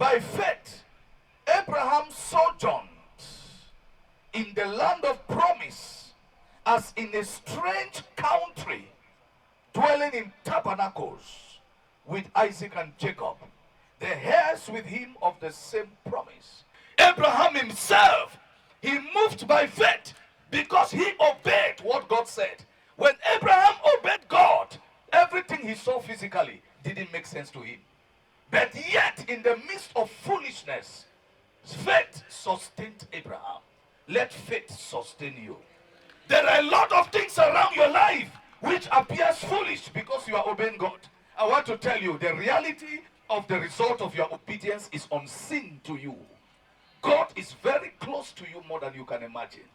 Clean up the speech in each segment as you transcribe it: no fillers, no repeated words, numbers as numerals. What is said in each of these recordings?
By faith, Abraham sojourned in the land of promise as in a strange country, dwelling in tabernacles with Isaac and Jacob, the heirs with him of the same promise. Abraham himself, he moved by faith because he obeyed what God said. When Abraham obeyed God, everything he saw physically didn't make sense to him. But yet, in the midst of foolishness, faith sustained Abraham. Let faith sustain you. There are a lot of things around your life which appears foolish because you are obeying God. I want to tell you, the reality of the result of your obedience is unseen to you. God is very close to you more than you can imagine.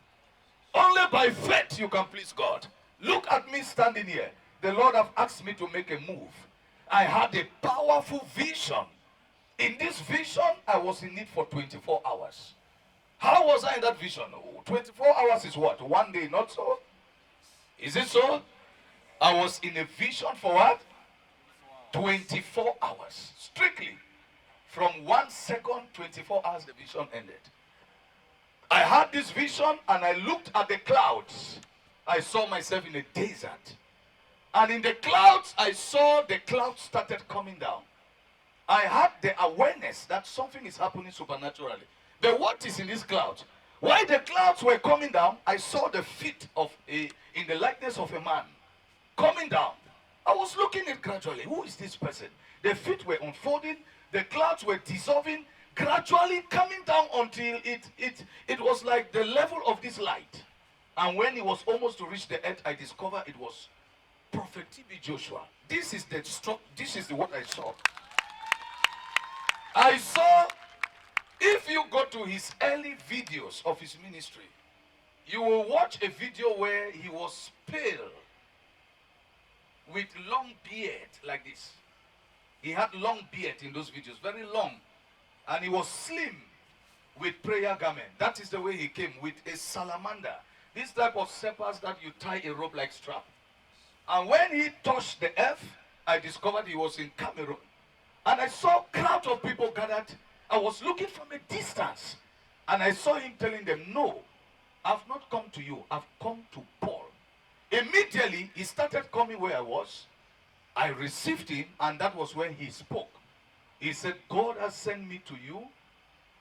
Only by faith you can please God. Look at me standing here. The Lord have asked me to make a move. I had a powerful vision. In this vision, I was in it for 24 hours. How was I in that vision? 24 hours is what? One day, not so? Is it so? I was in a vision for what? 24 hours. Strictly. From 1 second, 24 hours, the vision ended. I had this vision and I looked at the clouds. I saw myself in a desert. And in the clouds, I saw the clouds started coming down. I had the awareness that something is happening supernaturally. But what is in these clouds? While the clouds were coming down, I saw the feet of in the likeness of a man coming down. I was looking at gradually. Who is this person? The feet were unfolding. The clouds were dissolving, gradually coming down until it was like the level of this light. And when it was almost to reach the earth, I discovered it was Prophet T.B. Joshua. This is what I saw. I saw, if you go to his early videos of his ministry, you will watch a video where he was pale with long beard like this. He had long beard in those videos, very long. And he was slim with prayer garment. That is the way he came, with a salamander. This type of slippers that you tie a rope like strap. And when he touched the earth, I discovered he was in Cameroon. And I saw a crowd of people gathered. I was looking from a distance. And I saw him telling them, no, I've not come to you. I've come to Paul. Immediately, he started coming where I was. I received him, and that was when he spoke. He said, God has sent me to you.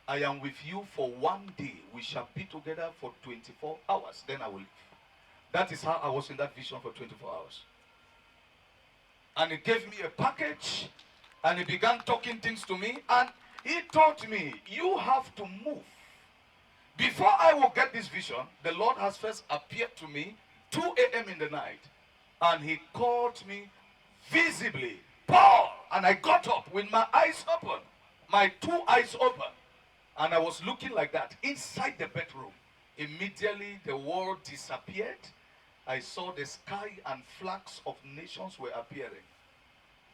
I am with you for 1 day. We shall be together for 24 hours. Then I will leave. That is how I was in that vision for 24 hours. And he gave me a package, and he began talking things to me, and he told me, you have to move. Before I will get this vision, the Lord has first appeared to me 2 a.m. in the night, and he called me visibly, Paul, and I got up with my eyes open, my 2 eyes open, and I was looking like that inside the bedroom. Immediately the world disappeared. I saw the sky and flags of nations were appearing,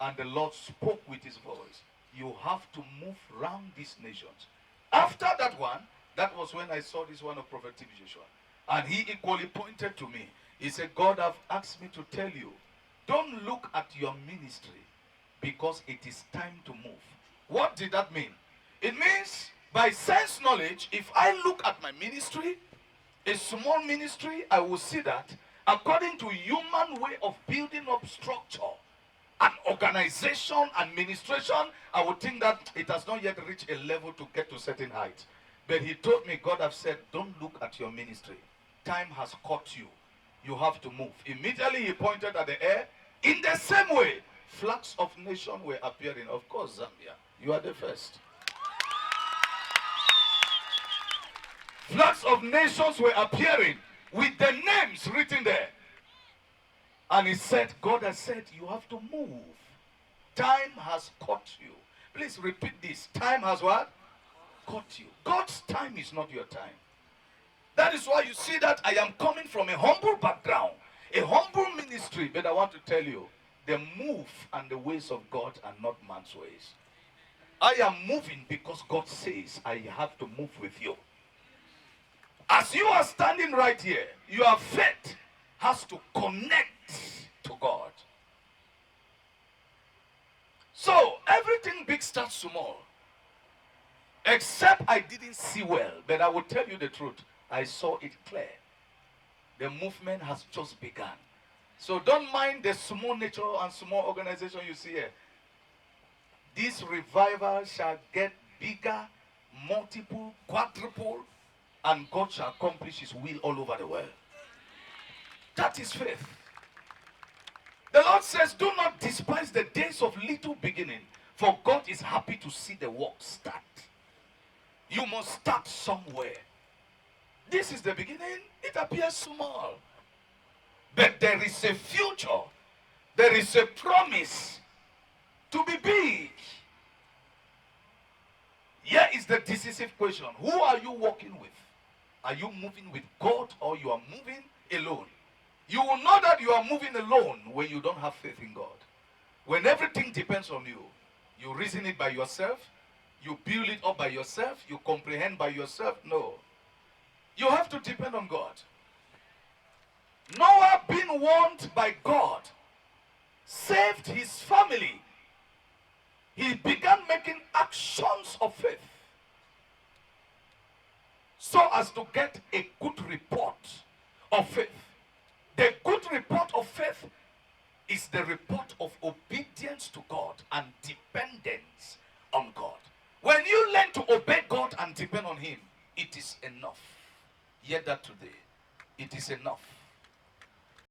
and the Lord spoke with his voice. You have to move around these nations. After that one, that was when I saw this one of Prophet T.B. Joshua, and he equally pointed to me. He said, God have asked me to tell you, don't look at your ministry because it is time to move. What did that mean? It means by sense knowledge, if I look at my ministry, a small ministry, I will see that according to human way of building up structure and organization, administration, I would think that it has not yet reached a level to get to certain height. But he told me, God have said, don't look at your ministry. Time has caught you. You have to move. Immediately he pointed at the air. In the same way, flags of nations were appearing. Of course, Zambia, you are the first. Flags of nations were appearing with the names written there. And he said, God has said, you have to move. Time has caught you. Please repeat this. Time has what? Caught you. God's time is not your time. That is why you see that I am coming from a humble background, a humble ministry. But I want to tell you, the move and the ways of God are not man's ways. I am moving because God says I have to move with you. As you are standing right here, your faith has to connect to God. So everything big starts small. Except I didn't see well, but I will tell you the truth. I saw it clear. The movement has just begun. So don't mind the small nature and small organization you see here. This revival shall get bigger, multiple, quadruple, and God shall accomplish his will all over the world. That is faith. The Lord says, do not despise the days of little beginning, for God is happy to see the work start. You must start somewhere. This is the beginning. It appears small. But there is a future. There is a promise to be big. Here is the decisive question. Who are you walking with? Are you moving with God or you are moving alone? You will know that you are moving alone when you don't have faith in God. When everything depends on you, you reason it by yourself, you build it up by yourself, you comprehend by yourself. No. You have to depend on God. Noah, being warned by God, saved his family. He began making actions of faith so as to get a good report of faith. The good report of faith is the report of obedience to God and dependence on God. When you learn to obey God and depend on him, it is enough. Hear that today. It is enough.